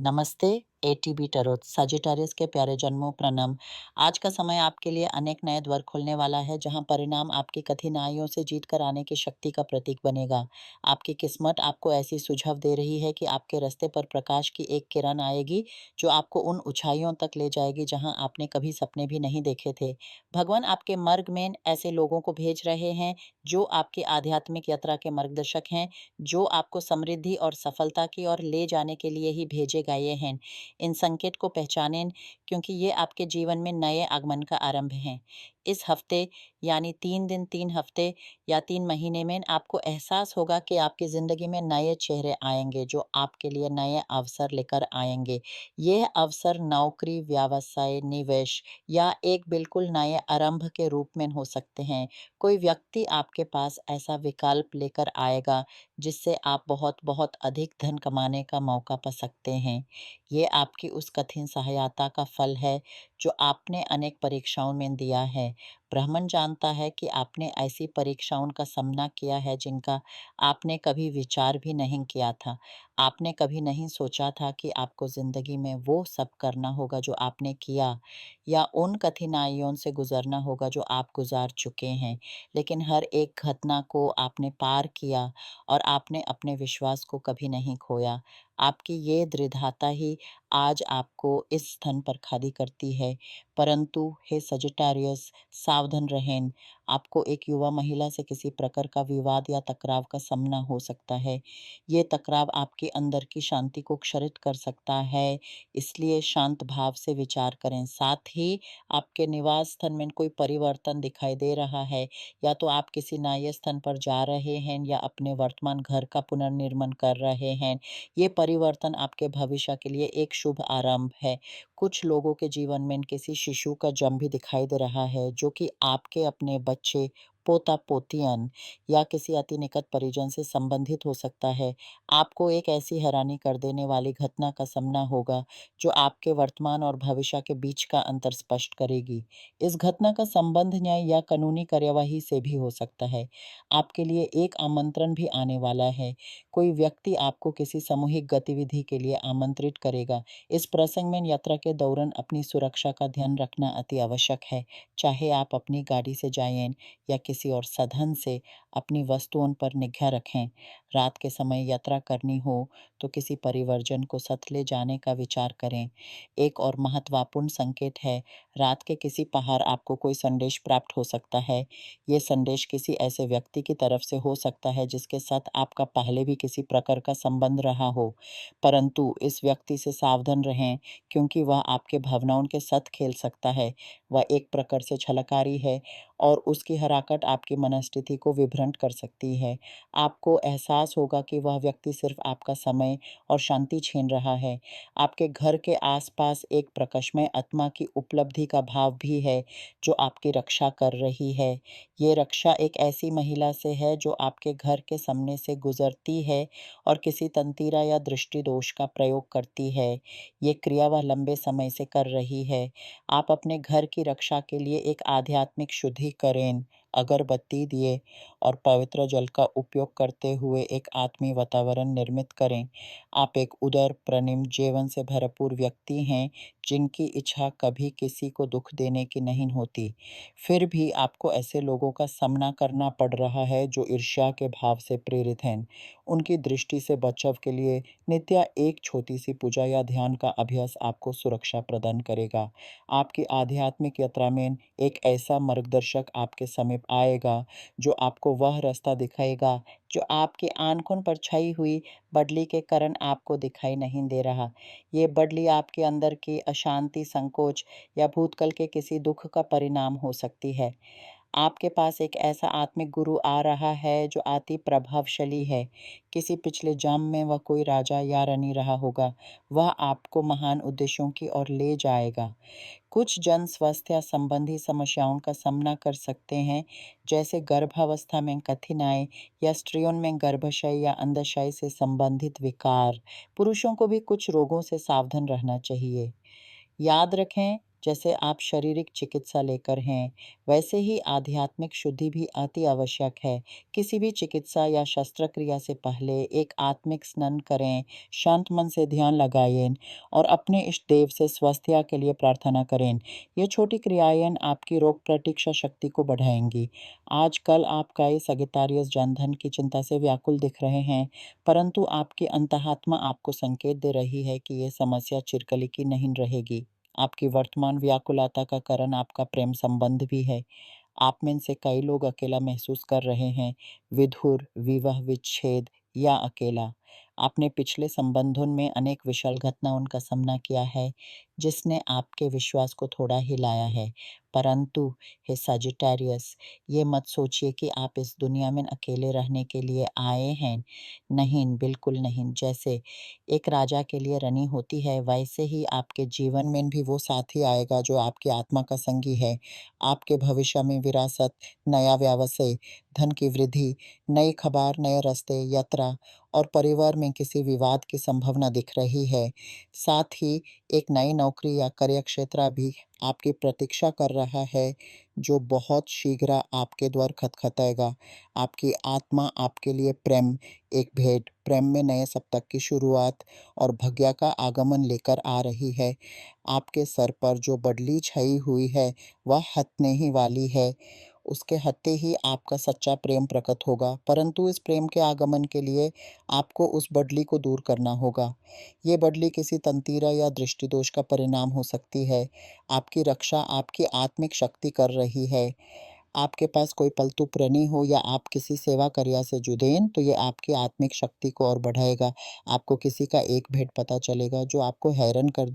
नमस्ते। ATB tarot Sagittarius के प्यारे जन्मों प्रणाम। आज का समय आपके लिए अनेक नए द्वार खोलने वाला है, जहां परिणाम आपकी कठिनाइयों से जीत कर आने की शक्ति का प्रतीक बनेगा। आपकी किस्मत आपको ऐसी सुझाव दे रही है कि आपके रास्ते पर प्रकाश की एक किरण आएगी, जो आपको उन ऊंचाइयों तक ले जाएगी जहां आपने कभी सपने भी नहीं देखे थे। भगवान आपके मार्ग में ऐसे लोगों को भेज रहे हैं, जो आपकी आध्यात्मिक यात्रा के मार्गदर्शक हैं, जो आपको समृद्धि और सफलता की ओर ले जाने के लिए ही भेजे गए हैं। इन संकेत को पहचानें, क्योंकि ये आपके जीवन में नए आगमन का आरंभ है। इस हफ्ते, यानी 3 दिन 3 हफ्ते या 3 महीने में आपको एहसास होगा कि आपकी ज़िंदगी में नए चेहरे आएँगे, जो आपके लिए नए अवसर लेकर आएँगे। ये अवसर नौकरी, व्यवसाय, निवेश या एक बिल्कुल नए आरंभ के रूप में हो सकते हैं। कोई व्यक्ति आपके पास ऐसा विकल्प लेकर आएगा, जिससे आप बहुत-बहुत अधिक धन कमाने का मौका पा सकते हैं। ये आपकी उस कठिन सहायता का फल है, जो आपने अनेक परीक्षाओं में दिया है। ब्रह्मन जानता है कि आपने ऐसी परीक्षाओं का सामना किया है, जिनका आपने कभी विचार भी नहीं किया था। आपने कभी नहीं सोचा था कि आपको ज़िंदगी में वो सब करना होगा जो आपने किया, या उन कठिनाइयों से गुज़रना होगा जो आप गुज़ार चुके हैं। लेकिन हर एक घटना को आपने पार किया, और आपने अपने विश्वास को कभी नहीं खोया। आपकी ये दृढ़ता ही आज आपको इस स्थान पर खड़ी करती है। परंतु हे सजिटेरियस, सावधान रहें। आपको एक युवा महिला से किसी प्रकार का विवाद या टकराव का सामना हो सकता है। ये टकराव आपके अंदर की शांति को क्षरित कर सकता है, इसलिए शांत भाव से विचार करें। साथ ही आपके निवास स्थान में कोई परिवर्तन दिखाई दे रहा है, या तो आप किसी नए स्थान पर जा रहे हैं या अपने वर्तमान घर का पुनर्निर्माण कर रहे हैं। ये परिवर्तन आपके भविष्य के लिए एक शुभ आरंभ है। कुछ लोगों के जीवन में किसी शिशु का जन्म भी दिखाई दे रहा है, जो कि आपके अपने बच्चे, पोता-पोतियन या किसी अति निकट परिजन से संबंधित हो सकता है। आपको एक ऐसी हैरानी कर देने वाली घटना का सामना होगा, जो आपके वर्तमान और भविष्य के बीच का अंतर स्पष्ट करेगी। इस घटना का संबंध न्याय या कानूनी कार्यवाही से भी हो सकता है। आपके लिए एक आमंत्रण भी आने वाला है। कोई व्यक्ति आपको किसी सामूहिक गतिविधि के लिए आमंत्रित करेगा। इस प्रसंग में यात्रा के दौरान अपनी सुरक्षा का ध्यान रखना अति आवश्यक है। चाहे आप अपनी गाड़ी से जाएं या किसी और साधन से, अपनी वस्तुओं पर निगाह रखें। रात के समय यात्रा करनी हो तो किसी परिवर्जन को साथ ले जाने का विचार करें। एक और महत्वपूर्ण संकेत है, रात के किसी पहर आपको कोई संदेश प्राप्त हो सकता है। ये संदेश किसी ऐसे व्यक्ति की तरफ से हो सकता है, जिसके साथ आपका पहले भी किसी प्रकार का संबंध रहा हो। परंतु इस व्यक्ति से सावधान रहें, क्योंकि वह आपके भावनाओं के साथ खेल सकता है। वह एक प्रकार से छलकारी है, और उसकी हरकत आपकी मनस्थिति को विभ्रांत कर सकती है। आपको एहसास होगा कि वह व्यक्ति सिर्फ आपका समय और शांति छीन रहा है। आपके घर के आसपास एक प्रकाशमय आत्मा की उपलब्धि का भाव भी है, जो आपकी रक्षा कर रही है। ये रक्षा एक ऐसी महिला से है, जो आपके घर के सामने से गुजरती है और किसी तंतीरा या दृष्टि दोष का प्रयोग करती है। ये क्रिया वह लंबे समय से कर रही है। आप अपने घर की रक्षा के लिए एक आध्यात्मिक शुद्धिकरण, अगरबत्ती दिए और पवित्र जल का उपयोग करते हुए एक आत्मीय वातावरण निर्मित करें। आप एक उदार, प्रेम जीवन से भरपूर व्यक्ति हैं, जिनकी इच्छा कभी किसी को दुख देने की नहीं होती। फिर भी आपको ऐसे लोगों का सामना करना पड़ रहा है, जो ईर्ष्या के भाव से प्रेरित हैं। उनकी दृष्टि से बचाव के लिए नित्य एक छोटी सी पूजा या ध्यान का अभ्यास आपको सुरक्षा प्रदान करेगा। आपकी आध्यात्मिक यात्रा में एक ऐसा मार्गदर्शक आपके समीप आएगा, जो आपको वह रास्ता दिखाएगा, जो आपकी आंखों पर छाई हुई बदली के कारण आपको दिखाई नहीं दे रहा। ये बदली आपके अंदर की अशांति, संकोच या भूतकाल के किसी दुख का परिणाम हो सकती है। आपके पास एक ऐसा आत्मिक गुरु आ रहा है, जो अति प्रभावशाली है। किसी पिछले जन्म में वह कोई राजा या रानी रहा होगा। वह आपको महान उद्देश्यों की ओर ले जाएगा। कुछ जन स्वास्थ्य संबंधी समस्याओं का सामना कर सकते हैं, जैसे गर्भावस्था में कठिनाई या स्त्रियों में गर्भाशय या अंडाशय से संबंधित विकार। पुरुषों को भी कुछ रोगों से सावधान रहना चाहिए। याद रखें, जैसे आप शारीरिक चिकित्सा लेकर हैं, वैसे ही आध्यात्मिक शुद्धि भी अति आवश्यक है। किसी भी चिकित्सा या शस्त्रक्रिया से पहले एक आत्मिक स्नान करें, शांत मन से ध्यान लगाएँ और अपने इष्ट देव से स्वास्थ्य के लिए प्रार्थना करें। ये छोटी क्रियाएँ आपकी रोग प्रतिरक्षा शक्ति को बढ़ाएँगी। आजकल आप कई सगितारियस जनधन की चिंता से व्याकुल दिख रहे हैं, परंतु आपकी अंतरात्मा आपको संकेत दे रही है कि ये समस्या चिरकाल की नहीं रहेगी। आपकी वर्तमान व्याकुलता का कारण आपका प्रेम संबंध भी है। आप में से कई लोग अकेला महसूस कर रहे हैं, विधुर, विवाह विच्छेद या अकेला। आपने पिछले संबंधों में अनेक विशाल घटनाओं का सामना किया है, जिसने आपके विश्वास को थोड़ा हिलाया है। परंतु हे सजिटेरियस, ये मत सोचिए कि आप इस दुनिया में अकेले रहने के लिए आए हैं। नहीं, बिल्कुल नहीं। जैसे एक राजा के लिए रानी होती है, वैसे ही आपके जीवन में भी वो साथी आएगा जो आपकी आत्मा का संगी है। आपके भविष्य में विरासत, नया व्यवसाय, धन की वृद्धि, नई खबर, नए रास्ते, यात्रा और परिवार में किसी विवाद की संभावना दिख रही है। साथ ही एक नई नौकरी या कार्यक्षेत्र भी आपकी प्रतीक्षा कर रहा है, जो बहुत शीघ्र आपके द्वार खटखटाएगा। आपकी आत्मा आपके लिए प्रेम, एक भेंट, प्रेम में नए सप्ताह की शुरुआत और भाग्य का आगमन लेकर आ रही है। आपके सर पर जो बदली छाई हुई है, वह हटने ही वाली है। उसके हटते ही आपका सच्चा प्रेम प्रकट होगा, परंतु इस प्रेम के आगमन के लिए आपको उस बदली को दूर करना होगा। ये बदली किसी तंतीरा या दृष्टि दोष का परिणाम हो सकती है। आपकी रक्षा आपकी आत्मिक शक्ति कर रही है। आपके पास कोई पालतू प्राणी हो या आप किसी सेवा कार्य से जुड़ें, तो ये आपकी आत्मिक शक्ति को और बढ़ाएगा। आपको किसी का एक भेद पता चलेगा जो आपको हैरान कर